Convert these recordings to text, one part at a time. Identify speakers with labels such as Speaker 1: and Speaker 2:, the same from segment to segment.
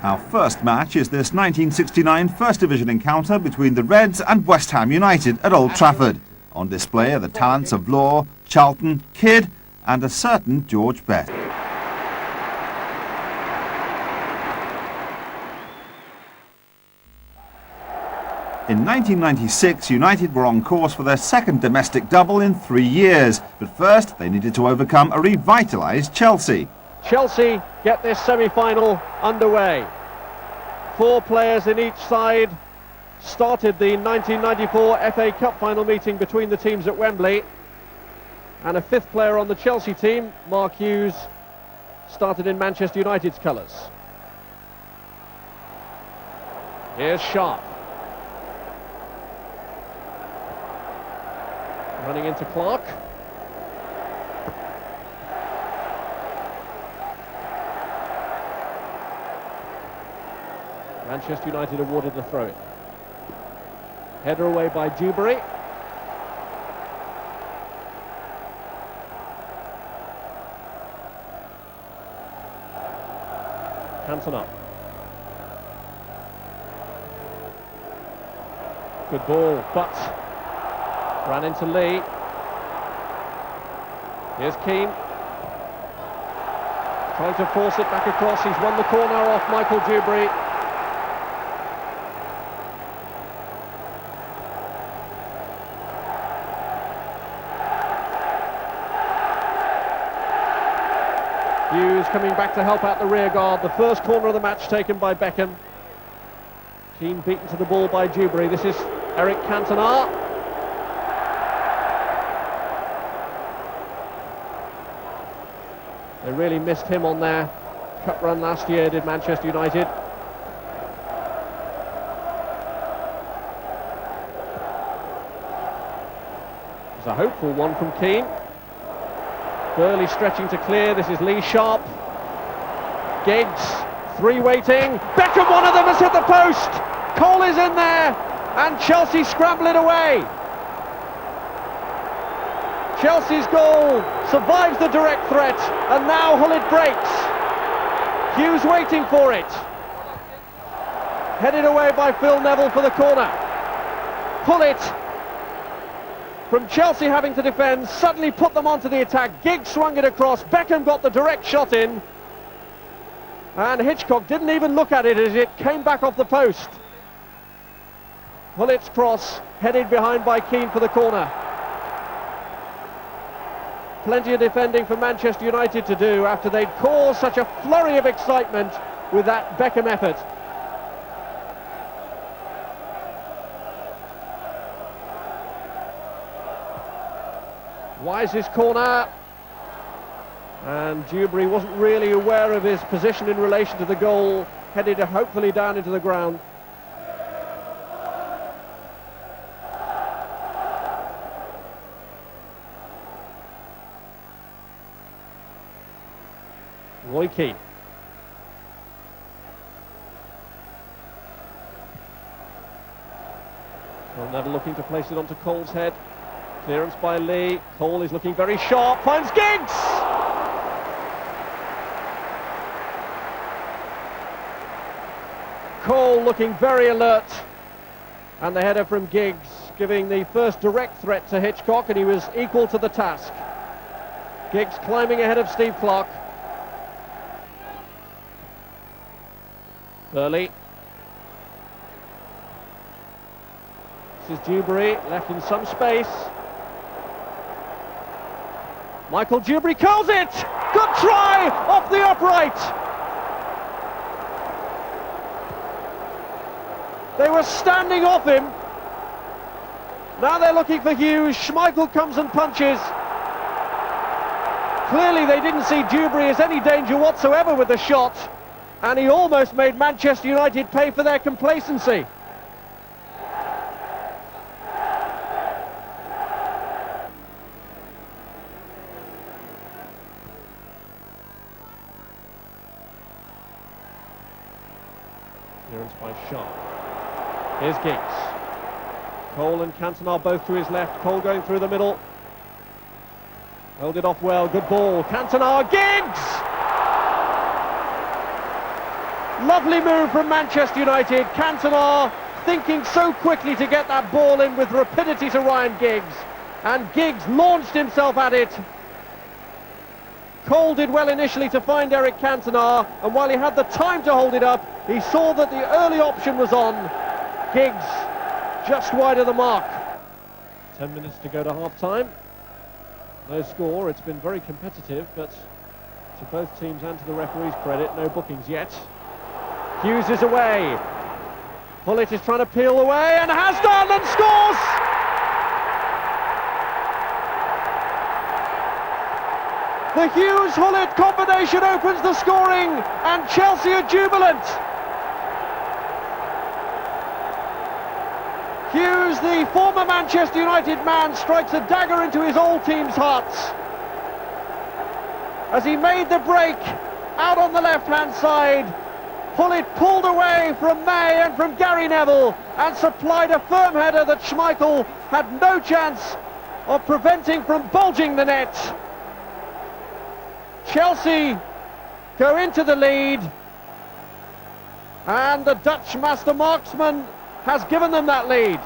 Speaker 1: Our first match is this 1969 First Division encounter between the Reds and West Ham United at Old Trafford. On display are the talents of Law, Charlton, Kidd and a certain George Best. In 1996, United were on course for their second domestic double in 3 years, but first they needed to overcome a revitalised Chelsea.
Speaker 2: Chelsea get this semi-final underway. 4 players in each side started the 1994 FA Cup final meeting between the teams at Wembley, and a 5th player on the Chelsea team, Mark Hughes, started in Manchester United's colours. Here's Sharp. Running into Clark. Manchester United awarded the throw-in. Header away by Dewberry. Cantona. Good ball, but ran into Lee. Here's Keane. Trying to force it back across. He's won the corner off Michael Dewberry. Hughes coming back to help out the rear guard. The first corner of the match taken by Beckham. Keane beaten to the ball by Dewberry. This is Eric Cantona. They really missed him on their cup run last year, did Manchester United. It's a hopeful one from Keane. Burley stretching to clear. This is Lee Sharp. Giggs, 3 waiting. Beckham, one of them has hit the post. Cole is in there, and Chelsea scramble it away. Chelsea's goal survives the direct threat, and now Hullet breaks. Hughes waiting for it. Headed away by Phil Neville for the corner. Hullet, from Chelsea having to defend, suddenly put them onto the attack. Giggs swung it across. Beckham got the direct shot in, and Hitchcock didn't even look at it as it came back off the post. Hullet's cross headed behind by Keane for the corner. Plenty of defending for Manchester United to do after they'd caused such a flurry of excitement with that Beckham effort. Wise's corner, and Dewberry wasn't really aware of his position in relation to the goal, headed hopefully down into the ground. Roy Keane. Well, Neville looking to place it onto Cole's head. Clearance by Lee. Cole is looking very sharp. Finds Giggs! Cole looking very alert. And the header from Giggs giving the first direct threat to Hitchcock, and he was equal to the task. Giggs climbing ahead of Steve Clark. Burley. This is Dewberry, left in some space. Michael Dewberry curls it! Good try! Off the upright! They were standing off him. Now they're looking for Hughes. Schmeichel comes and punches. Clearly they didn't see Dewberry as any danger whatsoever with the shot, and he almost made Manchester United pay for their complacency. Clearance by Sharp. Here's Giggs. Cole and Cantona both to his left. Cole going through the middle. Held it off well. Good ball. Cantona. Giggs! Lovely move from Manchester United. Cantona thinking so quickly to get that ball in with rapidity to Ryan Giggs. And Giggs launched himself at it. Cole did well initially to find Eric Cantona, and while he had the time to hold it up, he saw that the early option was on. Giggs just wide of the mark. 10 minutes to go to half-time. No score. It's been very competitive, but to both teams and to the referee's credit, no bookings yet. Hughes is away. Hullet is trying to peel away and has done and scores! The Hughes-Hullet combination opens the scoring, and Chelsea are jubilant. Hughes, the former Manchester United man, strikes a dagger into his old team's hearts as he made the break out on the left-hand side. Hullet pulled away from May and from Gary Neville and supplied a firm header that Schmeichel had no chance of preventing from bulging the net. Chelsea go into the lead, and the Dutch master marksman has given them that lead.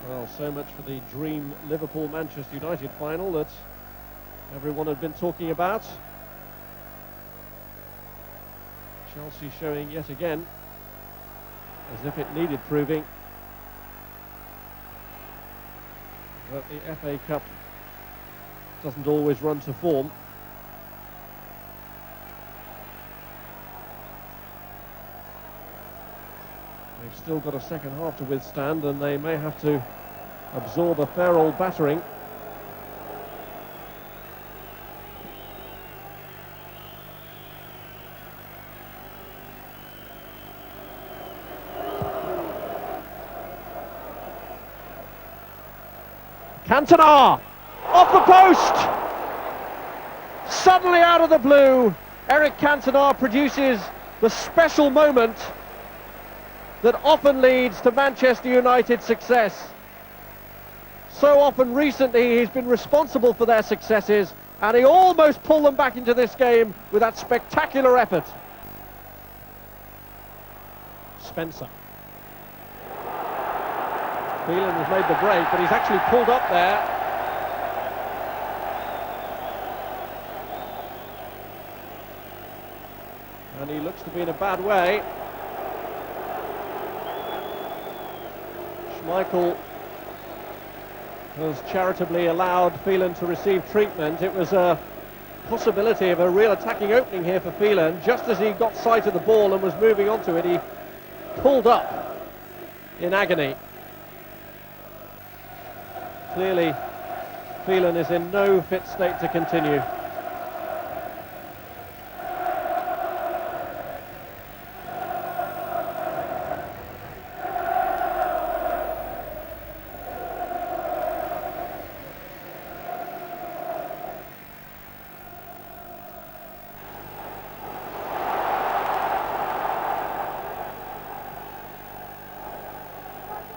Speaker 2: Well, so much for the dream Liverpool-Manchester United final that everyone had been talking about. Chelsea showing yet again as if it needed proving that the FA Cup doesn't always run to form. They've still got a second half to withstand, and they may have to absorb a fair old battering. Cantona! Off the post! Suddenly out of the blue, Eric Cantona produces the special moment that often leads to Manchester United's success. So often recently he's been responsible for their successes, and he almost pulled them back into this game with that spectacular effort. Spencer. Phelan has made the break, but he's actually pulled up there. And he looks to be in a bad way. Schmeichel has charitably allowed Phelan to receive treatment. It was a possibility of a real attacking opening here for Phelan. Just as he got sight of the ball and was moving onto it, he pulled up in agony. Clearly, Phelan is in no fit state to continue.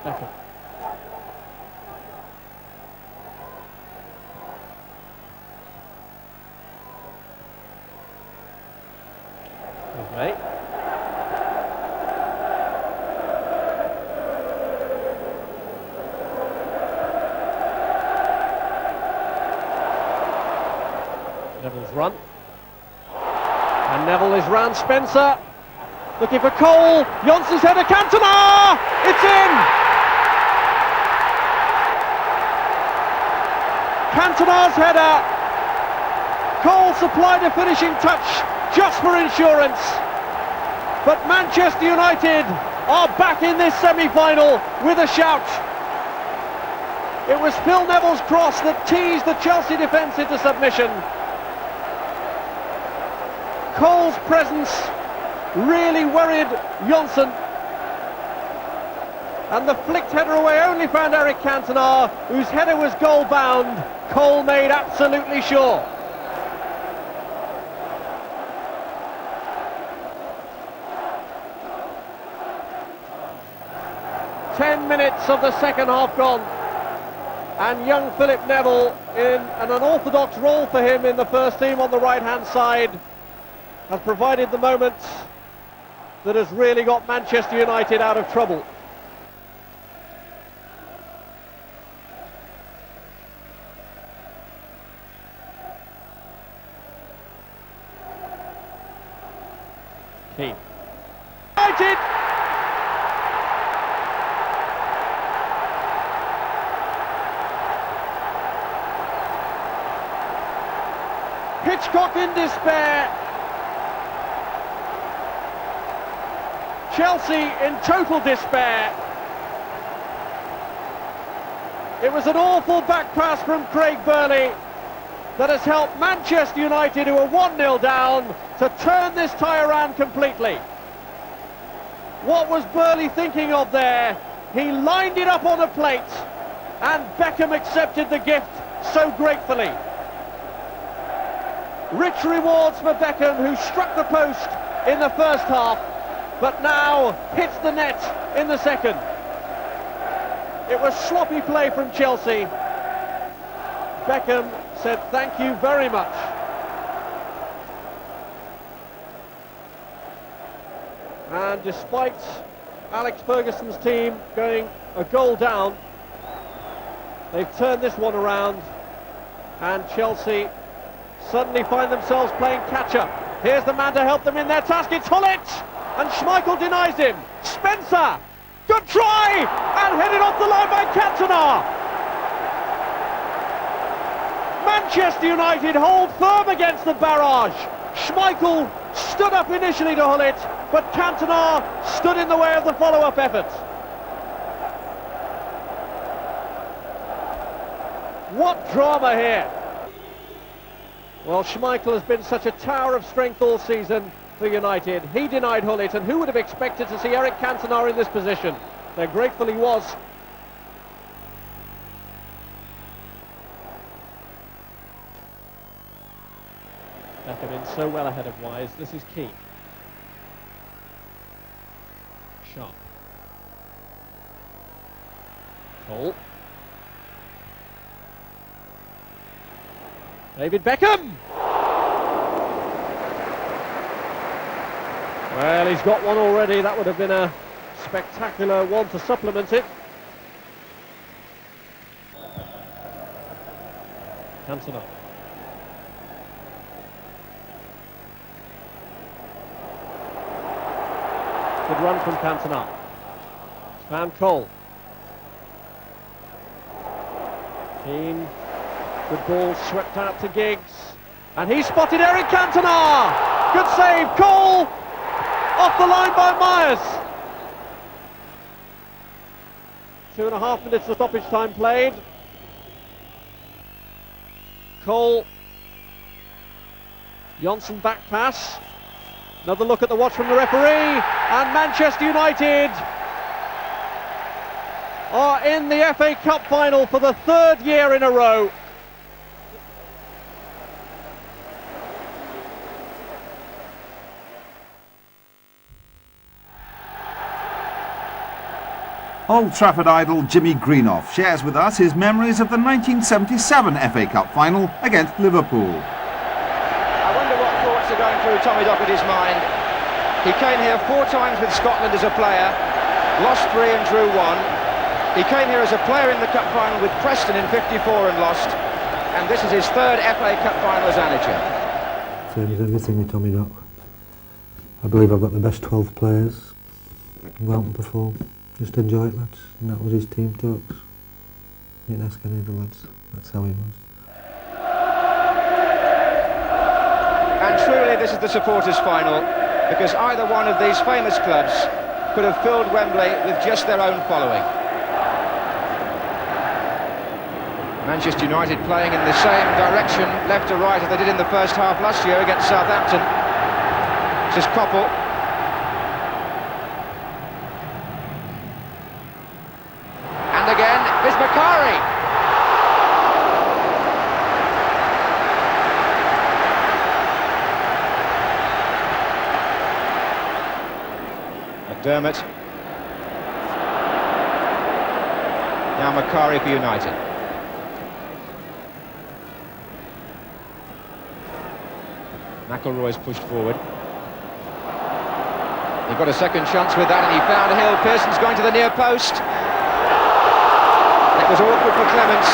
Speaker 2: Beckham. Right. Neville's run. And Neville is round Spencer. Looking for Cole. Jonsson's header. Cantona! It's in! Cantona's header. Cole supplied a finishing touch just for insurance, but Manchester United are back in this semi-final with a shout. It was Phil Neville's cross that teased the Chelsea defence into submission. Cole's presence really worried Jonsson, and the flicked header away only found Eric Cantona, whose header was goal-bound. Cole made absolutely sure. 10 minutes of the second half gone, and young Philip Neville, in an unorthodox role for him in the first team on the right-hand side, has provided the moment that has really got Manchester United out of trouble. Keane. United! Hitchcock in despair. Chelsea in total despair. It was an awful back pass from Craig Burley that has helped Manchester United, who are 1-0 down, to turn this tie around completely. What was Burley thinking of there? He lined it up on a plate, and Beckham accepted the gift so gratefully. Rich rewards for Beckham, who struck the post in the first half, but now hits the net in the second. It was sloppy play from Chelsea. Beckham said thank you very much. And despite Alex Ferguson's team going a goal down, they've turned this one around, and Chelsea suddenly find themselves playing catch-up. Here's the man to help them in their task, it's Gullit! And Schmeichel denies him. Spencer! Good try! And headed off the line by Cantona! Manchester United hold firm against the barrage. Schmeichel stood up initially to Gullit, but Cantona stood in the way of the follow-up effort. What drama here! Well, Schmeichel has been such a tower of strength all season for United. He denied Gullit, and who would have expected to see Eric Cantona in this position? There gratefully was. Beckham in so well ahead of Wise. This is key. Sharp. Cole. David Beckham! Well, he's got one already. That would have been a spectacular one to supplement it. Cantona. Good run from Cantona. It's found Cole. Keane. Good ball swept out to Giggs. And he spotted Eric Cantona! Good save, Cole! Off the line by Myers. 2.5 minutes of stoppage time played. Cole. Johnson back pass. Another look at the watch from the referee. And Manchester United are in the FA Cup final for the third year in a row.
Speaker 1: Old Trafford idol Jimmy Greenough shares with us his memories of the 1977 FA Cup final against Liverpool.
Speaker 3: I wonder what thoughts are going through Tommy Docherty's mind. He came here 4 times with Scotland as a player, lost 3 and drew 1. He came here as a player in the Cup final with Preston in '54 and lost. And this is his 3rd FA Cup final as manager.
Speaker 4: Same as everything with Tommy Doc. I believe I've got the best 12 players. Go out and perform. Just enjoy it, lads. And that was his team talks. You didn't ask any of the lads. That's how he was.
Speaker 3: And truly this is the supporters' final, because either one of these famous clubs could have filled Wembley with just their own following. Manchester United playing in the same direction, left to right, as they did in the first half last year against Southampton. This is Koppel. And again, is Macari. McDermott. Now Macari for United. McIlroy's pushed forward. He got a second chance with that and he found Hill. Pearson's going to the near post. It was awkward for Clements.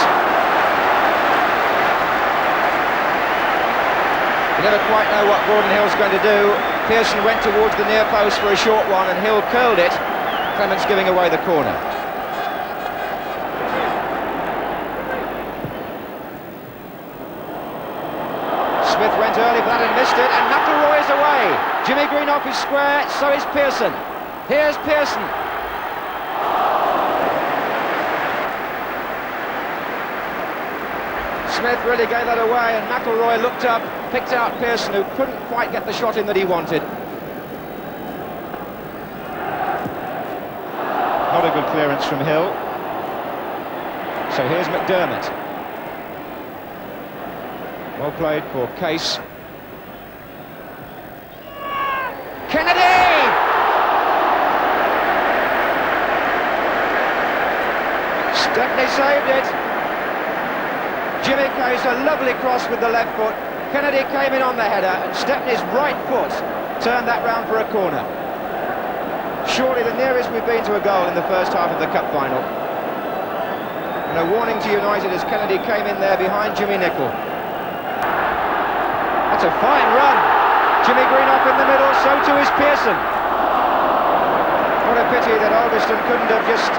Speaker 3: You never quite know what Gordon Hill's going to do. Pearson went towards the near post for a short one and Hill curled it. Clements giving away the corner. Smith went early for that and missed it, and McIlroy is away. Jimmy Greenough is square, so is Pearson. Here's Pearson. Smith really gave that away, and McIlroy looked up, picked out Pearson, who couldn't quite get the shot in that he wanted. Not a good clearance from Hill. So here's McDermott. Well played for Case. Kennedy! Stepney saved it. Jimmy Case, a lovely cross with the left foot. Kennedy came in on the header and Stepney's right foot turned that round for a corner. Surely the nearest we've been to a goal in the first half of the cup final. And a warning to United as Kennedy came in there behind Jimmy Nicholl. That's a fine run. Jimmy Greenough in the middle, so too is Pearson. What a pity that Alderson couldn't have just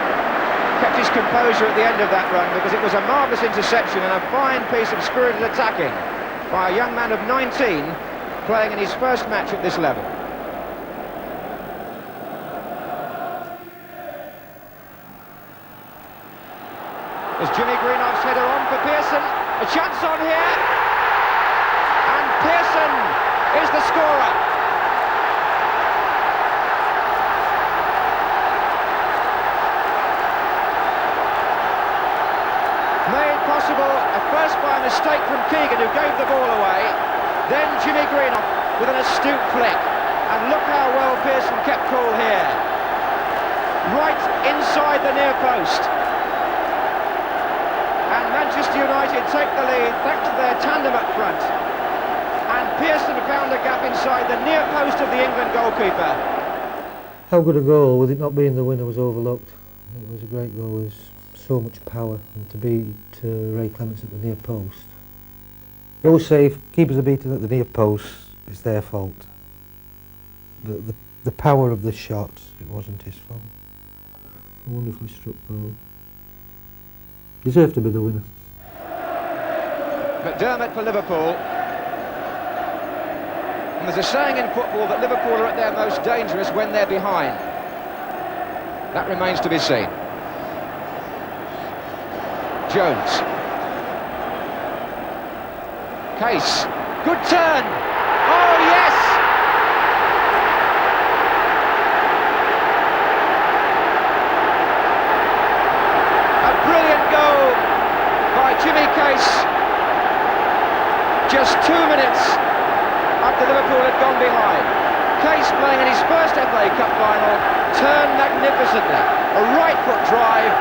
Speaker 3: kept his composure at the end of that run, because it was a marvellous interception and a fine piece of spirited attacking by a young man of 19 playing in his first match at this level. There's Jimmy Greenoff's header on for Pearson. A chance on here. And Pearson is the scorer. Made possible at first by a mistake from Keegan, who gave the ball away. Then Jimmy Greenoff with an astute flick. And look how well Pearson kept cool here. Right inside the near post. And Manchester United take the lead thanks to their tandem up front. And Pearson found a gap inside the near post of the England goalkeeper.
Speaker 4: How good a goal, with it not being the winner, was overlooked. It was a great goal, with so much power, and to beat Ray Clements at the near post. They always say if keepers are beaten at the near post, it's their fault. The power of the shot, it wasn't his fault. A wonderfully struck goal. Deserved to be the winner.
Speaker 3: McDermott for Liverpool. And there's a saying in football that Liverpool are at their most dangerous when they're behind. That remains to be seen. Jones. Case. Good turn. Oh, yes! A brilliant goal by Jimmy Case. Just 2 minutes after Liverpool had gone behind. Case, playing in his first FA Cup final, turned magnificently. A right foot drive,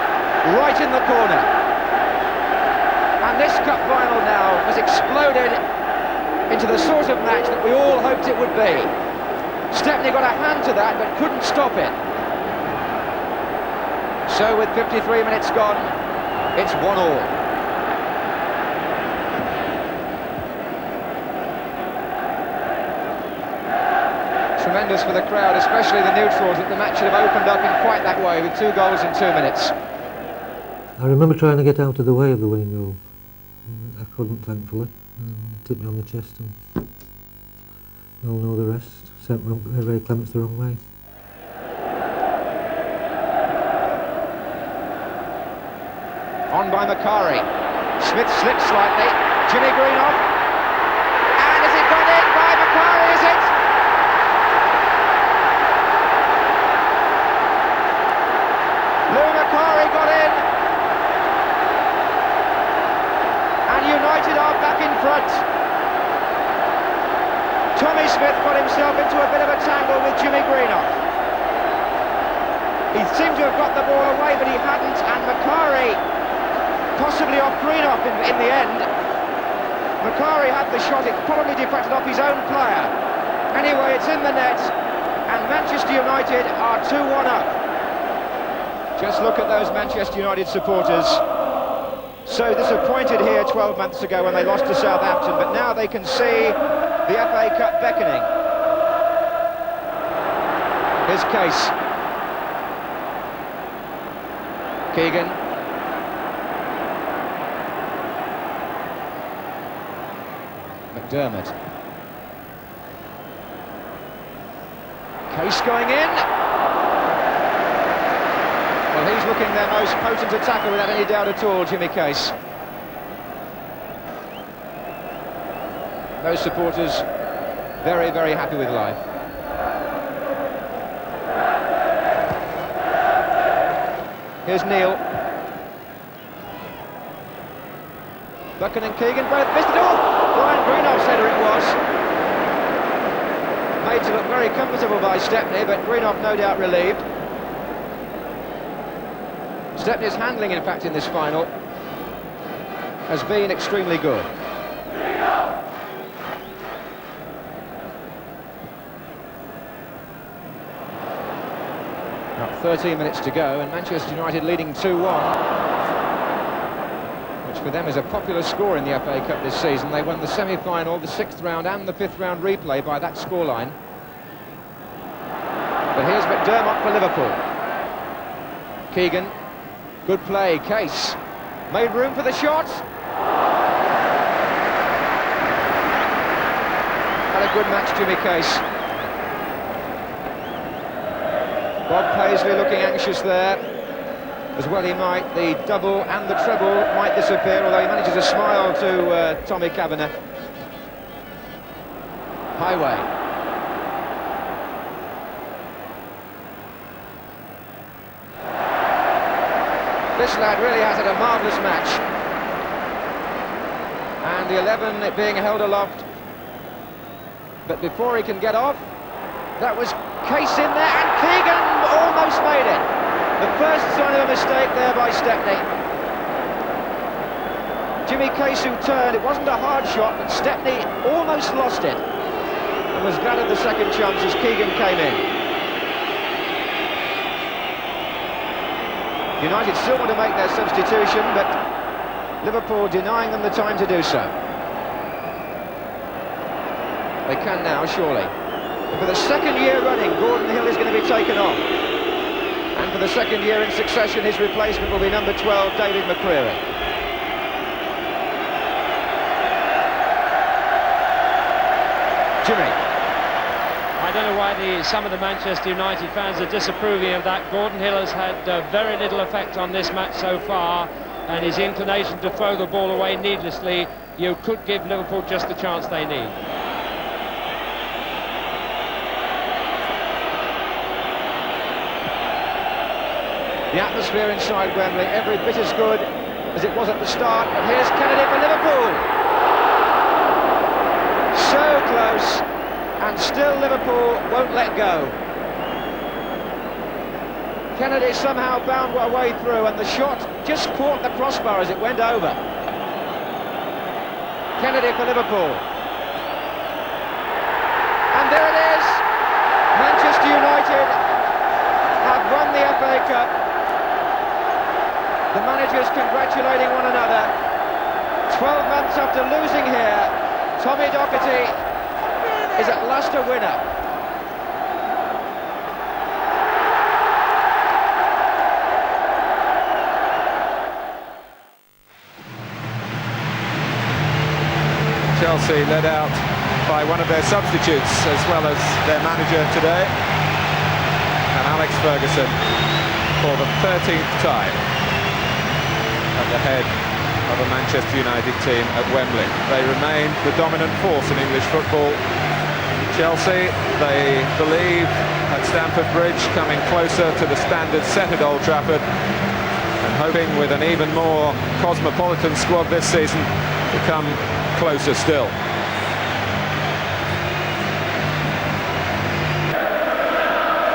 Speaker 3: right in the corner. And this cup final now has exploded into the sort of match that we all hoped it would be. Stepney got a hand to that but couldn't stop it. So with 53 minutes gone, it's 1-1. Tremendous for the crowd, especially the neutrals, that the match should have opened up in quite that way with 2 goals in 2 minutes.
Speaker 4: I remember trying to get out of the way of the winning goal. I couldn't, thankfully. It tipped me on the chest, and we all know the rest. Sent Ray Clements the wrong way.
Speaker 3: On by Macari. Smith slips slightly. Jimmy Greenoff. And has it gone in by Macari, is it? Lou Macari got in. And United are back in front. Tommy Smith got himself into a bit of a tangle with Jimmy Greenoff. He seemed to have got the ball away, but he hadn't, and Macari Macari had the shot, it probably deflected off his own player. Anyway, it's in the net, and Manchester United are 2-1 up. Just look at those Manchester United supporters. So disappointed here 12 months ago when they lost to Southampton, but now they can see the FA Cup beckoning. Here's Case. Keegan. McDermott. Case going in. Well, he's looking their most potent attacker without any doubt at all, Jimmy Case. Those supporters very, very happy with life. Here's Neil. Buchan and Keegan both missed it all. Brian Greenhoff's header it was. Made to look very comfortable by Stepney, but Greenhoff no doubt relieved. Stepney's handling, in fact, in this final has been extremely good. About 13 minutes to go, and Manchester United leading 2-1, which for them is a popular score in the FA Cup this season. They won the semi-final, the 6th round and the 5th round replay by that scoreline. But here's McDermott for Liverpool. Keegan, good play, Case, made room for the shot. Had a good match, Jimmy Case. Bob Paisley looking anxious there, as well he might. The double and the treble might disappear, although he manages a smile to Tommy Kavanagh. Highway. This lad really has had a marvellous match. And the 11 it being held aloft. But before he can get off, that was Case in there, and Keegan almost made it. The first sign of a mistake there by Stepney. Jimmy Case who turned, it wasn't a hard shot, but Stepney almost lost it. And was glad of the second chance as Keegan came in. United still want to make their substitution, but Liverpool denying them the time to do so. They can now, surely. And for the second year running, Gordon Hill is going to be taken off. And for the second year in succession, his replacement will be number 12, David McCreary. Jimmy.
Speaker 5: I don't know why some of the Manchester United fans are disapproving of that. Gordon Hill has had very little effect on this match so far, and his inclination to throw the ball away needlessly, you could give Liverpool just the chance they need.
Speaker 3: The atmosphere inside Wembley, every bit as good as it was at the start. But here's Kennedy for Liverpool. So close, and still Liverpool won't let go. Kennedy somehow bound her way through, and the shot just caught the crossbar as it went over. Kennedy for Liverpool. And there it is. Manchester United have won the FA Cup. The managers congratulating one another. 12 months after losing here, Tommy Docherty is at last a winner.
Speaker 6: Chelsea led out by one of their substitutes as well as their manager today, and Alex Ferguson for the 13th time at the head of a Manchester United team at Wembley. They remain the dominant force in English football. Chelsea, they believe, at Stamford Bridge, coming closer to the standard set at Old Trafford, and hoping with an even more cosmopolitan squad this season to come closer still.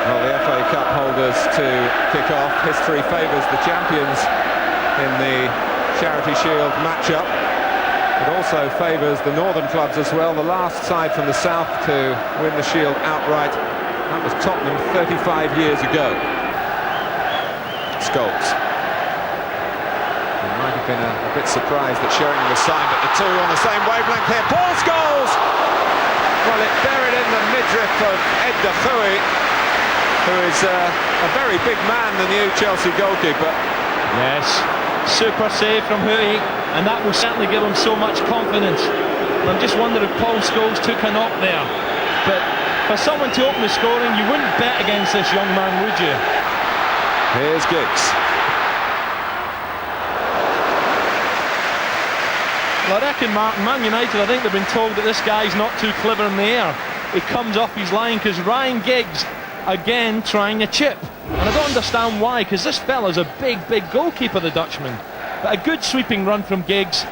Speaker 6: Well, the FA Cup holders to kick off. History favours the champions in the Charity Shield matchup. It also favours the northern clubs as well. The last side from the south to win the Shield outright, that was Tottenham 35 years ago. Scholes. He might have been a bit surprised that Sheringham was signed, but the two on the same wavelength here. Paul Scholes! Well, it buried in the midriff of Ed Defoe, who is a very big man, the new Chelsea goalkeeper.
Speaker 7: Yes, super save from Hui, and that will certainly give him so much confidence. And I'm just wondering if Paul Scholes took a knock there. But for someone to open the scoring, you wouldn't bet against this young man, would you?
Speaker 6: Here's Giggs.
Speaker 7: Well, I reckon Man United, I think they've been told that this guy's not too clever in the air. He comes off his line because Ryan Giggs, again, trying a chip. And I don't understand why, because this fella's a big goalkeeper, the Dutchman. But a good sweeping run from Giggs.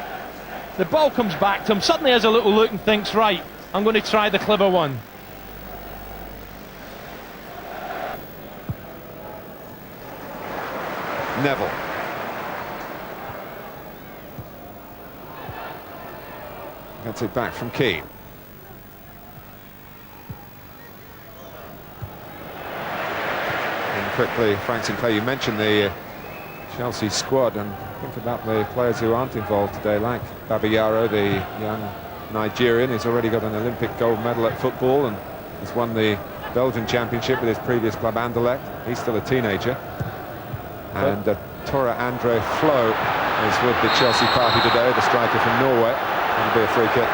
Speaker 7: The ball comes back to him, suddenly has a little look and thinks, right, I'm going to try the clever one.
Speaker 6: Neville. Gets it back from Keane. And quickly, Frank Sinclair, you mentioned the Chelsea squad, and think about the players who aren't involved today, like Babayaro, the young Nigerian. He's already got an Olympic gold medal at football and has won the Belgian Championship with his previous club Anderlecht. He's still a teenager. And Tora Andre Flo is with the Chelsea party today, the striker from Norway. It'll be a free kick.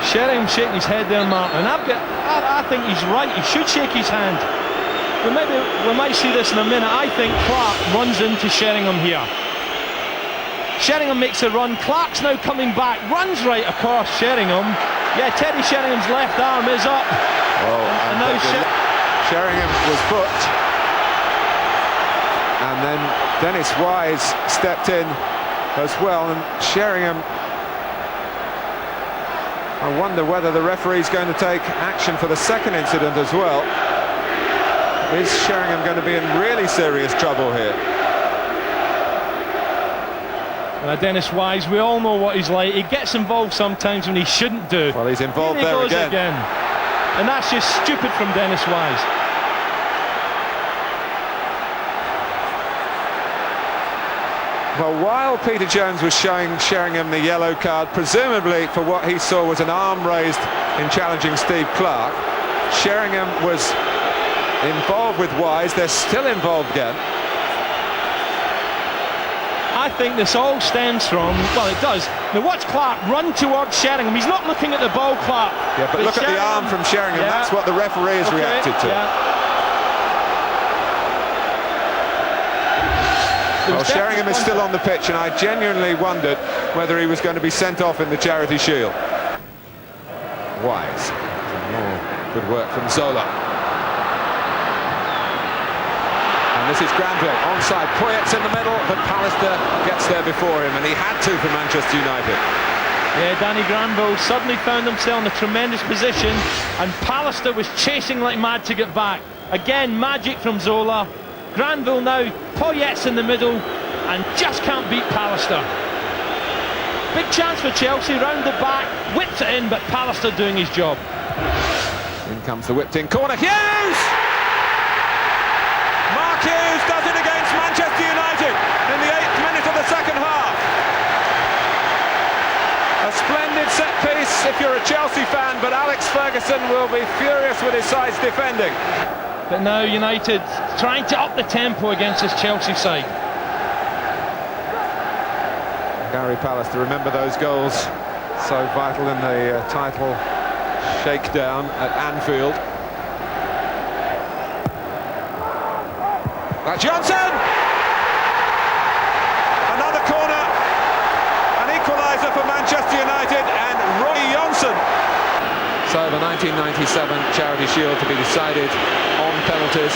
Speaker 7: Sheringham shaking his head there, Martin, and I think he's right. He should shake his hand. We might see this in a minute. I think Clark runs into Sheringham here. Sheringham makes a run. Clark's now coming back, runs right across Sheringham. Yeah, Teddy Sheringham's left arm is up.
Speaker 6: And now Sheringham was booked, and then Dennis Wise stepped in as well, and Sheringham, I wonder whether the referee's going to take action for the second incident as well. Is Sheringham going to be in really serious trouble here?
Speaker 7: Dennis Wise, we all know what he's like. He gets involved sometimes when he shouldn't do.
Speaker 6: Well, he's involved
Speaker 7: Here he
Speaker 6: there
Speaker 7: goes again. And that's just stupid from Dennis Wise.
Speaker 6: Well, while Peter Jones was showing Sheringham the yellow card, presumably for what he saw was an arm raised in challenging Steve Clark, Sheringham was involved with Wise. They're still involved again.
Speaker 7: I think this all stems from, well, it does. Now watch Clark run towards Sheringham. He's not looking at the ball, Clark.
Speaker 6: Yeah, but look at the arm from Sheringham. Yeah. That's what the referee has reacted to.
Speaker 7: Yeah.
Speaker 6: Well, Sheringham is still on the pitch, and I genuinely wondered whether he was going to be sent off in the Charity Shield. Wise. More good work from Zola. And this is Granville, onside. Poyet's in the middle, but Pallister gets there before him, and he had to for Manchester United.
Speaker 7: Yeah, Danny Granville suddenly found himself in a tremendous position, and Pallister was chasing like mad to get back. Again, magic from Zola. Granville now, Poyet's in the middle, and just can't beat Pallister. Big chance for Chelsea, round the back, whips it in, but Pallister doing his job.
Speaker 6: In comes the whipped-in corner. Hughes! Mark Hughes does it against Manchester United in the 8th minute of the second half. A splendid set piece if you're a Chelsea fan, but Alex Ferguson will be furious with his side's defending.
Speaker 7: But now United trying to up the tempo against this Chelsea side.
Speaker 6: Gary Pallister, remember those goals, so vital in the title shakedown at Anfield. Johnson! Another corner, an equaliser for Manchester United, and Roy Johnsen. So the 1997 Charity Shield to be decided on penalties.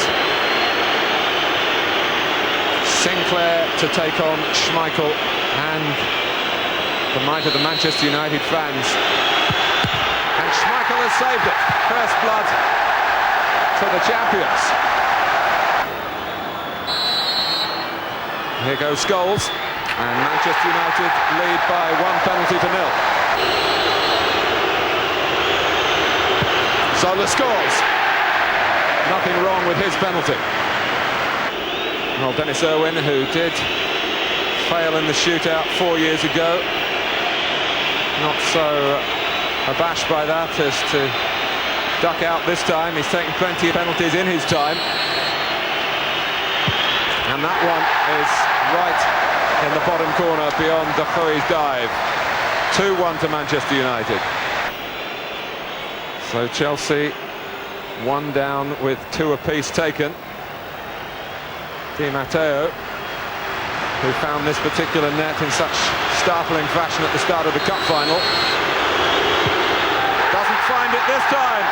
Speaker 6: Sinclair to take on Schmeichel, and the might of the Manchester United fans. And Schmeichel has saved it. First blood to the champions. Here goes Scholes. And Manchester United lead by 1 penalty to 0. Zola scores. Nothing wrong with his penalty. Well, Dennis Irwin, who did fail in the shootout 4 years ago, not so abashed by that as to duck out this time. He's taken plenty of penalties in his time. And that one is right in the bottom corner beyond Defoe's dive. 2-1 to Manchester United. So Chelsea 1 down with 2 apiece taken. Di Matteo, who found this particular net in such startling fashion at the start of the cup final, doesn't find it this time.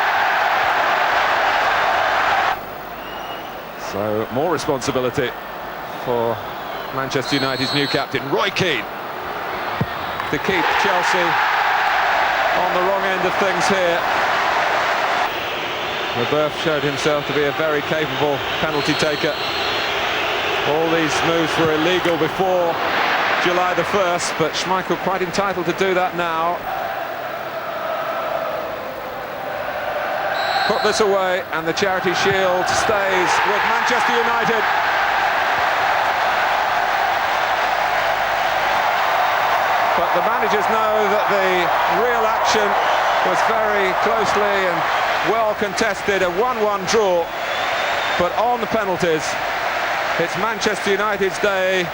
Speaker 6: So more responsibility for Manchester United's new captain, Roy Keane, to keep Chelsea on the wrong end of things here. Leboeuf showed himself to be a very capable penalty taker. All these moves were illegal before July the 1st, but Schmeichel quite entitled to do that now. Put this away, and the Charity Shield stays with Manchester United. But the managers know that the real action was very closely and well contested, a 1-1 draw. But on the penalties, it's Manchester United's day,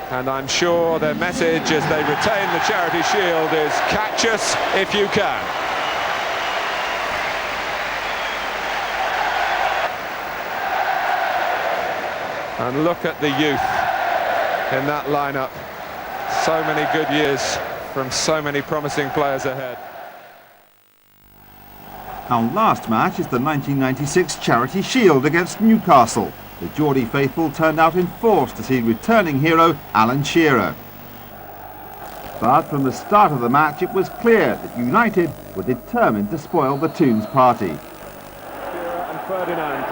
Speaker 6: and I'm sure their message as they retain the Charity Shield is catch us if you can. And look at the youth in that lineup. So many good years from so many promising players ahead.
Speaker 1: Our last match is the 1996 Charity Shield against Newcastle. The Geordie faithful turned out in force to see returning hero Alan Shearer. But from the start of the match it was clear that United were determined to spoil the Toons party.
Speaker 2: Shearer and Ferdinand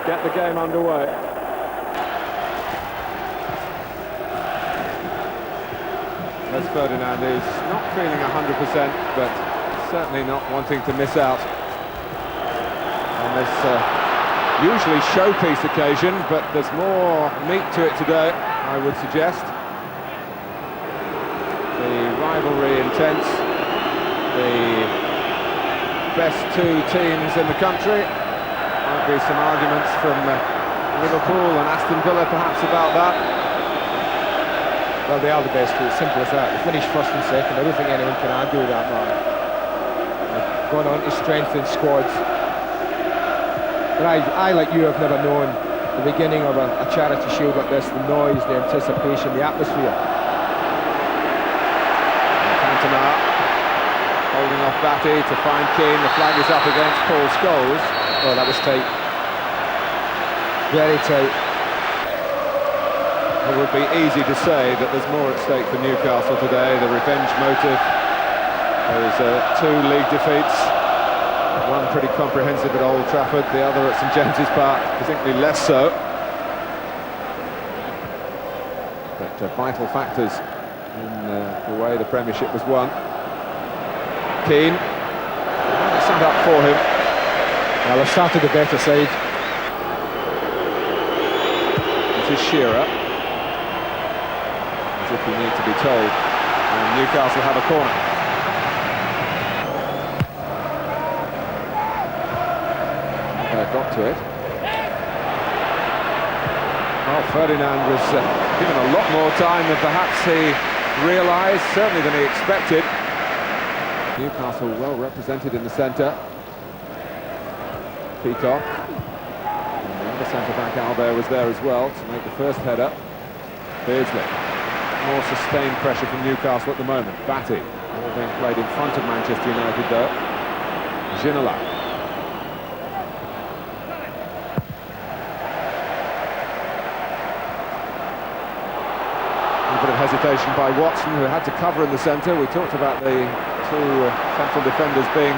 Speaker 2: get the game underway.
Speaker 6: Les Ferdinand is not feeling 100%, but certainly not wanting to miss out on this usually showpiece occasion, but there's more meat to it today, I would suggest. The rivalry intense, the best 2 teams in the country. Might be some arguments from Liverpool and Aston Villa perhaps about that.
Speaker 3: Well, they are the best 2, it's simple as that. They finished first and second, I don't think anyone can argue with that, man. They've gone on to strengthen squads. But I, like you, have never known the beginning of a Charity Shield like this, the noise, the anticipation, the atmosphere.
Speaker 6: Cantona holding off Batty to find Keane. The flag is up against Paul Scholes.
Speaker 3: Oh, that was tight. Very tight.
Speaker 6: It would be easy to say that there's more at stake for Newcastle today. The revenge motive. There's 2 league defeats. One pretty comprehensive at Old Trafford, the other at St James's Park, distinctly less so. But vital factors in the way the Premiership was won. Keane, stand up for him.
Speaker 3: Well, they've started the better side.
Speaker 6: This is Shearer. As if we need to be told. And Newcastle have a corner. Got to it. Well, Ferdinand was given a lot more time than perhaps he realised, certainly than he expected. Newcastle well represented in the centre. Peacock. And the other centre-back Albert was there as well to make the first header. Beardsley. More sustained pressure from Newcastle at the moment. Batty. All being played in front of Manchester United though. Ginola. A bit of hesitation by Watson, who had to cover in the centre. We talked about the 2 central defenders being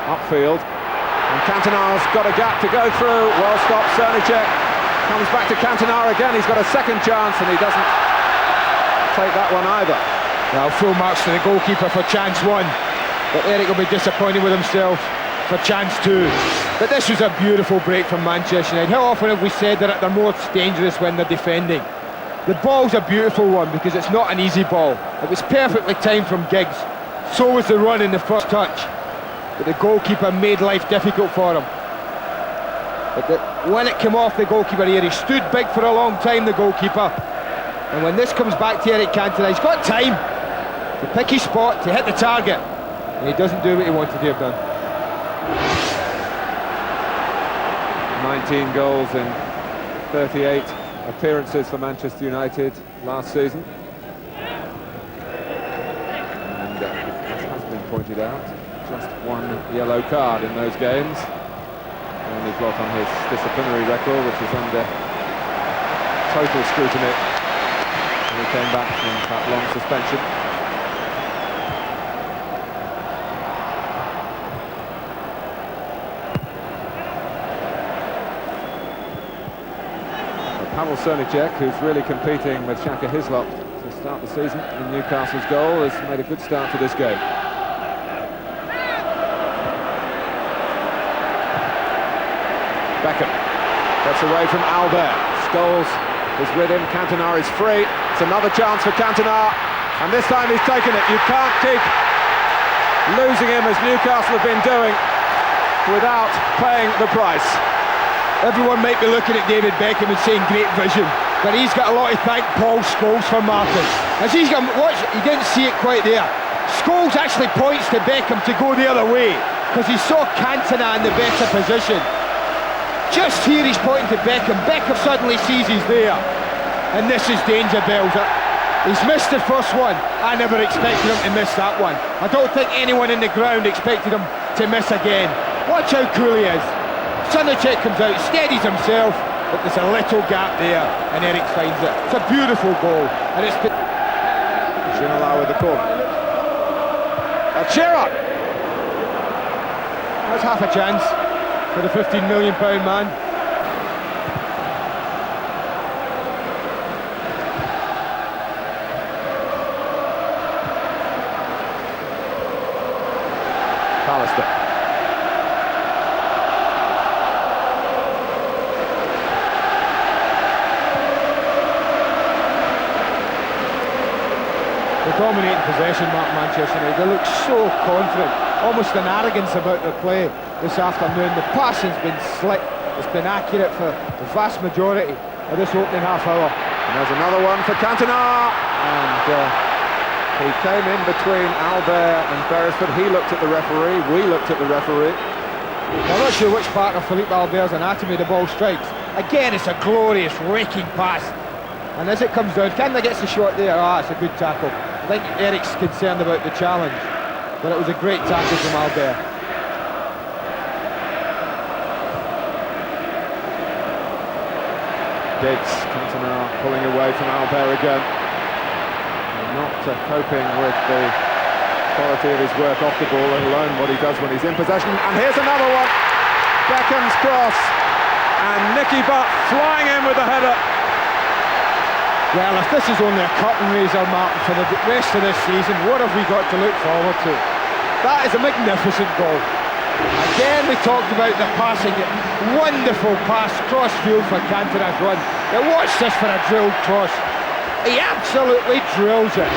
Speaker 6: upfield. And Cantona's got a gap to go through. Well stopped. Cernicek comes back to Cantona again. He's got a second chance and he doesn't take that one either.
Speaker 3: Well, full marks to the goalkeeper for chance one, but Eric will be disappointed with himself for chance two. But this was a beautiful break from Manchester United. How often have we said that they're most dangerous when they're defending? The ball's a beautiful one because it's not an easy ball. It was perfectly timed from Giggs. So was the run in the first touch. But the goalkeeper made life difficult for him. But when it came off the goalkeeper here, he stood big for a long time, the goalkeeper. And when this comes back to Eric Cantona, he's got time to pick his spot, to hit the target. And he doesn't do what he wanted to have done.
Speaker 6: 19 goals in 38 appearances for Manchester United last season. And as has been pointed out, just one yellow card in those games. The only blot on his disciplinary record, which is under total scrutiny when he came back from that long suspension. Pavel Srnicek, who's really competing with Shaka Hislop to start the season in Newcastle's goal, has made a good start to this game. Beckham gets away from Albert. Scholes is with him. Cantona is free. It's another chance for Cantona, and this time he's taken it. You can't keep losing him as Newcastle have been doing without paying the price.
Speaker 3: Everyone might be looking at David Beckham and saying great vision, but he's got a lot to thank Paul Scholes for marking. As he's got, watch, he didn't see it quite there. Scholes actually points to Beckham to go the other way because he saw Cantona in the better position. Just here he's pointing to Beckham. Beckham suddenly sees he's there, and this is danger bells. He's missed the first one. I never expected him to miss that one. I don't think anyone in the ground expected him to miss again. Watch how cool he is. Srnicek comes out, steadies himself, but there's a little gap there, and Eric finds it. It's a beautiful goal, and it's been...
Speaker 6: Ginola with the corner. Shearer!
Speaker 3: That's half a chance for the £15 million man.
Speaker 6: Pallister.
Speaker 3: Dominating possession, Manchester United. They look so confident, almost an arrogance about their play this afternoon. The passing's been slick, it's been accurate for the vast majority of this opening half hour.
Speaker 6: And there's another one for Cantona, and he came in between Albert and Beresford. He looked at the referee, we looked at the referee.
Speaker 3: I'm not sure which part of Philippe Albert's anatomy the ball strikes. Again, it's a glorious raking pass, and as it comes down, Cantona gets the shot there. It's a good tackle. I think Eric's concerned about the challenge, but it was a great tackle from Albert.
Speaker 6: Giggs, Cantona pulling away from Albert again. Not coping with the quality of his work off the ball, let alone what he does when he's in possession. And here's another one. Beckham's cross, and Nicky Butt flying in with the header.
Speaker 3: Well, if this is only a curtain raiser, Martin, for the rest of this season, what have we got to look forward to? That is a magnificent goal. Again, we talked about the passing. Wonderful pass, cross field for Cantona's run. Now watch this for a drilled cross. He absolutely drills it.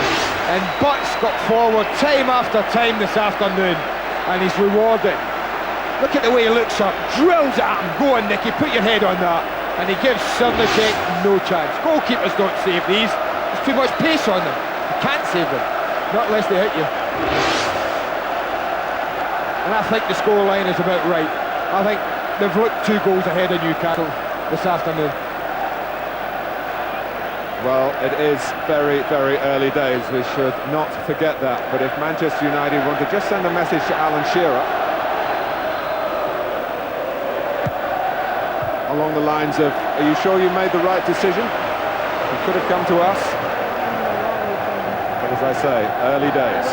Speaker 3: And Butt's got forward time after time this afternoon, and he's rewarded. Look at the way he looks up, drills it at him. Go on, Nicky, put your head on that. And he gives Srnicek no chance. Goalkeepers don't save these. There's too much pace on them. You can't save them, not unless they hit you. And I think the scoreline is about right. I think they've looked 2 goals ahead of Newcastle this afternoon.
Speaker 6: Well, it is very, very early days. We should not forget that. But if Manchester United want to just send a message to Alan Shearer, along the lines of, are you sure you made the right decision? It could have come to us. But as I say, early days.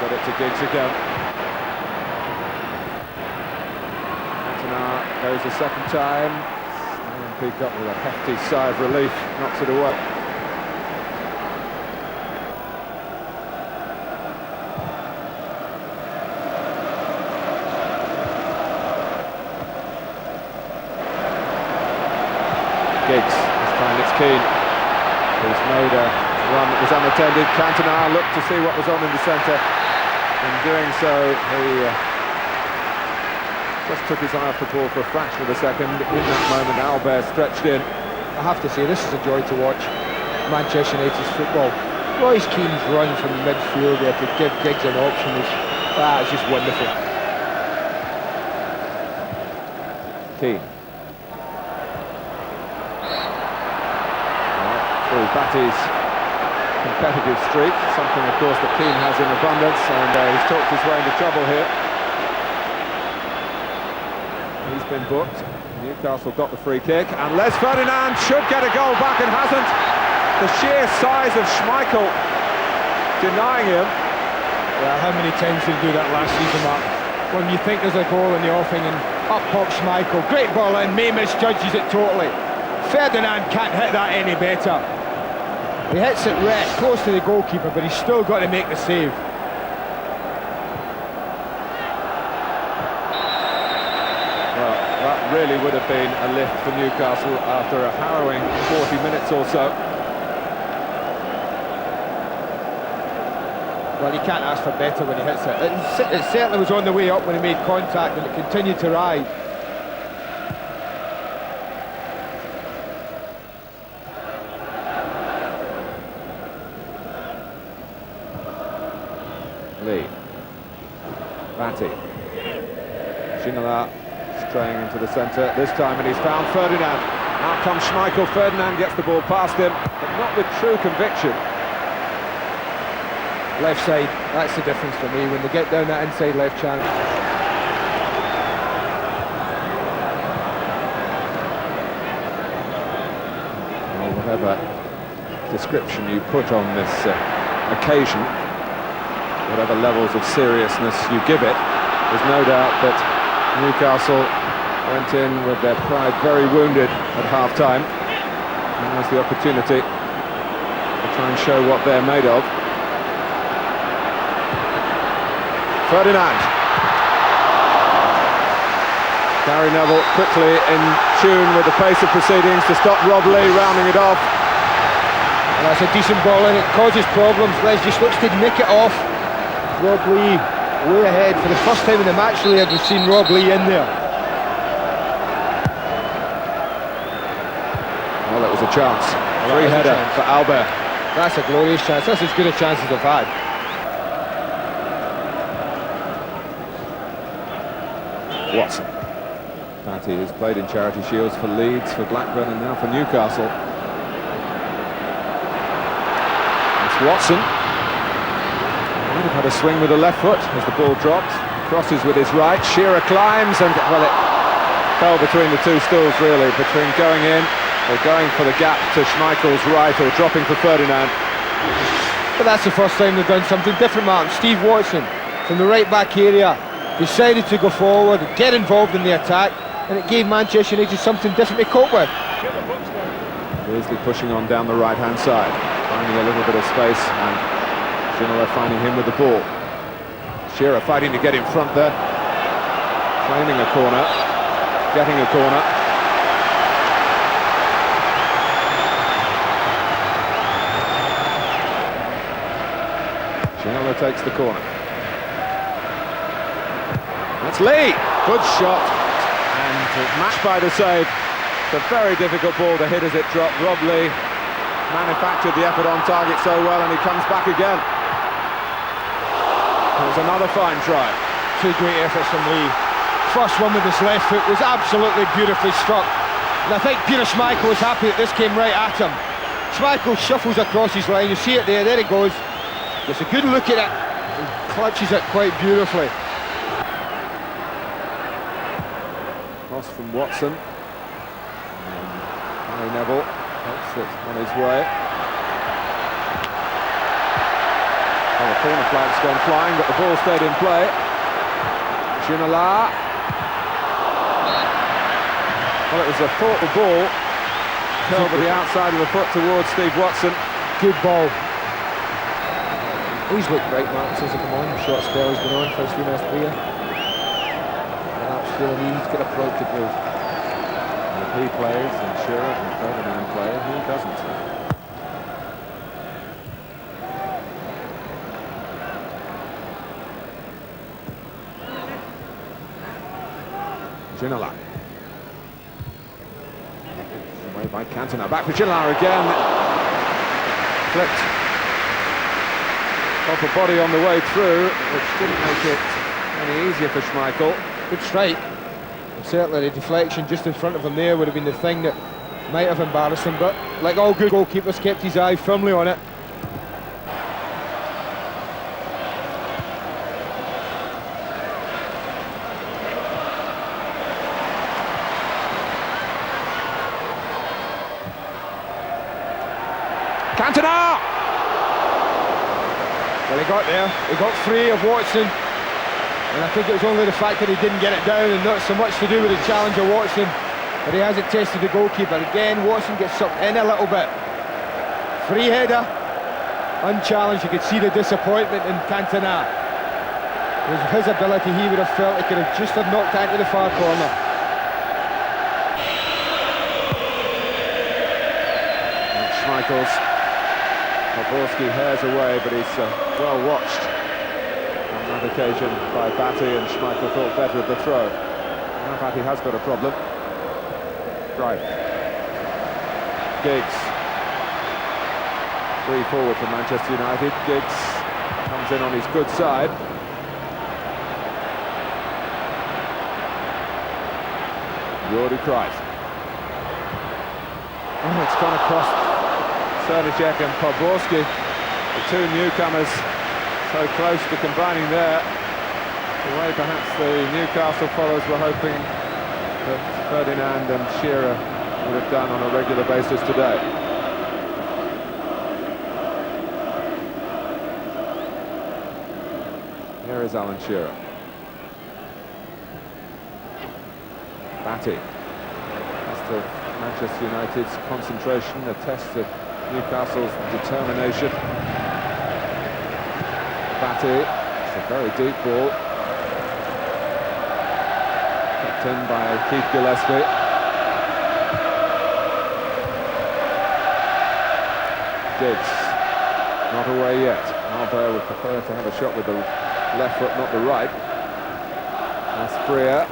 Speaker 6: got it to Giggs again. Cantona goes a second time. And Peacock with a hefty sigh of relief knocks it away. Giggs, this time it's Keane, who's made a run that was unattended. Cantona looked to see what was on in the centre. In doing so, he just took his eye off the ball for a fraction of a second. In that moment, Albert stretched in.
Speaker 8: I have to say, this is a joy to watch Manchester United's football. Royce Keane's run from midfield there to give Giggs an option is just wonderful.
Speaker 6: Keane. Through Batty's competitive streak, something of course that Keane has in abundance, and he's talked his way into trouble here. He's been booked. Newcastle got the free kick, and Les Ferdinand should get a goal back and hasn't. The sheer size of Schmeichel denying him.
Speaker 8: Yeah, how many times did he do that last season, Mark? When you think there's a goal in the offing and up pops Schmeichel, great ball in, May misjudges it totally. Ferdinand can't hit that any better. He hits it right close to the goalkeeper, but he's still got to make the save.
Speaker 6: Well, that really would have been a lift for Newcastle after a harrowing 40 minutes or so.
Speaker 8: Well, you can't ask for better when he hits it. It certainly was on the way up when he made contact, and it continued to rise.
Speaker 6: Lee. Batty. Ginola straying into the centre this time, and he's found Ferdinand. Out comes Schmeichel. Ferdinand gets the ball past him, but not with true conviction.
Speaker 8: Left side, that's the difference for me when they get down that inside left channel.
Speaker 6: Well, whatever description you put on this occasion, whatever levels of seriousness you give it, there's no doubt that Newcastle went in with their pride very wounded at half-time, and there's the opportunity to try and show what they're made of. Ferdinand. Gary Neville quickly in tune with the pace of proceedings to stop Rob Lee rounding it off.
Speaker 8: And that's a decent ball in, it causes problems. Les just looks to nick it off. Rob Lee way ahead. For the first time in the match really we've seen Rob Lee in there.
Speaker 6: Well, it was a chance. Free header for Albert.
Speaker 8: That's a glorious chance. That's as good a chance as they've had.
Speaker 6: Watson. Batty has played in Charity Shields for Leeds, for Blackburn, and now for Newcastle. It's Watson. Might have had a swing with the left foot as the ball dropped. Crosses with his right. Shearer climbs, and well, it fell between the two stools really, between going in or going for the gap to Schmeichel's right or dropping for Ferdinand.
Speaker 8: But that's the first time they've done something different, Mark. Steve Watson from the right back area decided to go forward, get involved in the attack, and it gave Manchester United something different to cope with.
Speaker 6: Beardsley pushing on down the right-hand side, finding a little bit of space, and Ginola finding him with the ball. Shearer fighting to get in front there, claiming a corner, getting a corner. Ginola takes the corner. That's Lee, good shot, and matched by the save. It's a very difficult ball to hit as it dropped. Rob Lee manufactured the effort on target so well, and he comes back again. It was another fine try.
Speaker 8: Two great efforts from Lee. First one with his left foot was absolutely beautifully struck, and I think Peter Schmeichel was happy that this came right at him. Schmeichel shuffles across his line, you see it there he goes. Gets a good look at it and clutches it quite beautifully.
Speaker 6: Cross from Watson. Gary Neville helps it on his way. Well, the corner flag's gone flying, but the ball stayed in play. Ginola. Well, it was a thoughtful ball. Curled with the outside of the foot towards Steve Watson.
Speaker 8: Good ball. He's looked great, Martin, since he came on. The short spell he's been on for his few minutes career. Perhaps feeling he's got a proud to prove.
Speaker 6: And if he plays, and Shearer and Ferdinand play, who doesn't? Ginola. Away by Cantona. Back for Ginola again. Flipped off a body on the way through, which didn't make it any easier for Schmeichel.
Speaker 8: Good strike. And certainly the deflection just in front of him there would have been the thing that might have embarrassed him, but like all good goalkeepers, kept his eye firmly on it.
Speaker 6: Cantona!
Speaker 8: Well, he got there. He got free of Watson. And I think it was only the fact that he didn't get it down and not so much to do with the challenge of Watson. But he hasn't tested the goalkeeper. Again, Watson gets sucked in a little bit. Free header. Unchallenged. You could see the disappointment in Cantona. With his ability, he would have felt he could have just have knocked that into the far corner.
Speaker 6: Schmeichel's. Poborski hairs away, but he's well watched on that occasion by Batty, and Schmeichel thought better of the throw. Now Batty has got a problem. Right. Giggs. 3 forward for Manchester United. Giggs comes in on his good side. Jordi Cruyff. Oh, it's gone across Srdicek and Poborski, the two newcomers, so close to combining there. The way perhaps the Newcastle followers were hoping that Ferdinand and Shearer would have done on a regular basis today. Here is Alan Shearer. Batty. Test of Manchester United's concentration, a test of Newcastle's determination. Batty, it's a very deep ball. Kept in by Keith Gillespie. Giggs, not away yet. Albert would prefer to have a shot with the left foot, not the right. That's Freer.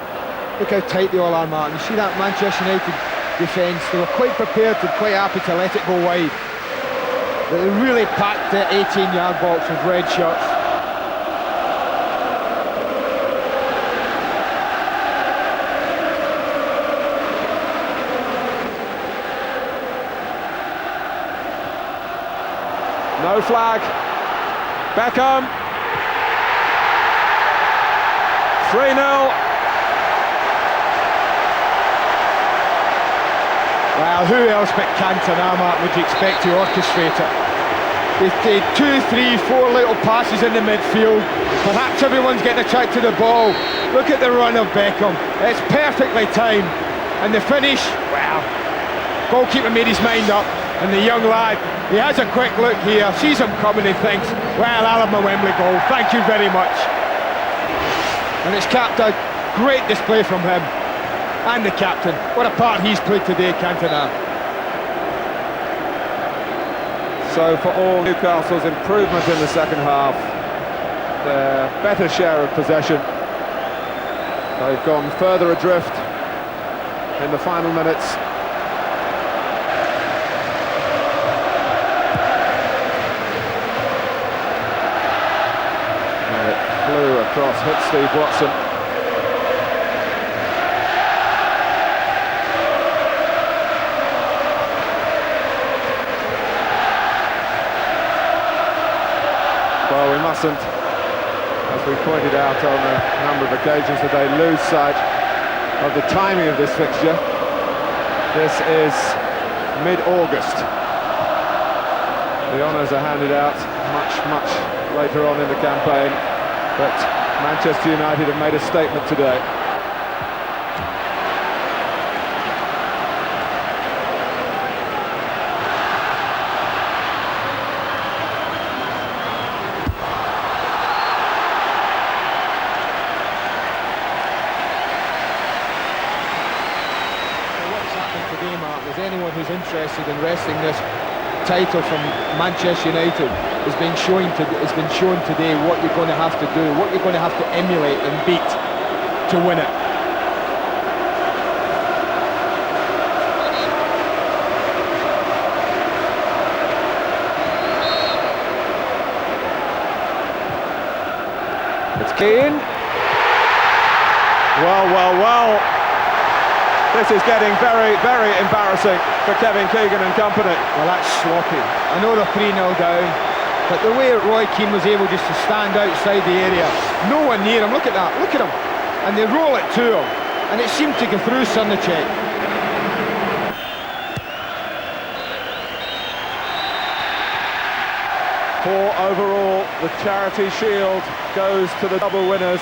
Speaker 8: Look how tight they all are, Martin. You see that Manchester United defence? They were quite prepared and quite happy to let it go wide. They really packed the 18-yard box with red shirts.
Speaker 6: No flag. Beckham. 3-0.
Speaker 8: Well, who else but Cantona, Mark, would you expect to orchestrate it? With 2, 3, 4 little passes in the midfield. Perhaps everyone's getting attracted to the ball. Look at the run of Beckham. It's perfectly timed. And the finish, well, goalkeeper made his mind up. And the young lad, he has a quick look here, sees him coming and thinks, well, I'll have my Wembley goal, thank you very much. And it's capped a great display from him. And the captain, what a part he's played today, Cantona.
Speaker 6: So for all Newcastle's improvement in the second half, their better share of possession, they've gone further adrift in the final minutes. And it flew across, hit Steve Watson. Well, we mustn't, as we pointed out on a number of occasions today, lose sight of the timing of this fixture. This is mid-August. The honours are handed out much later on in the campaign, but Manchester United have made a statement today.
Speaker 8: Today, Mark, is anyone who's interested in wresting this title from Manchester United has been shown today what you're going to have to do, what you're going to have to emulate and beat to win it.
Speaker 6: It's Keane. Well. This is getting very, very embarrassing for Kevin Keegan and company.
Speaker 8: Well, that's sloppy. I know they're 3-0 down, but the way Roy Keane was able just to stand outside the area, no one near him, look at that, look at him. And they roll it to him, and it seemed to go through Sundercheck.
Speaker 6: For overall, the Charity Shield goes to the double winners.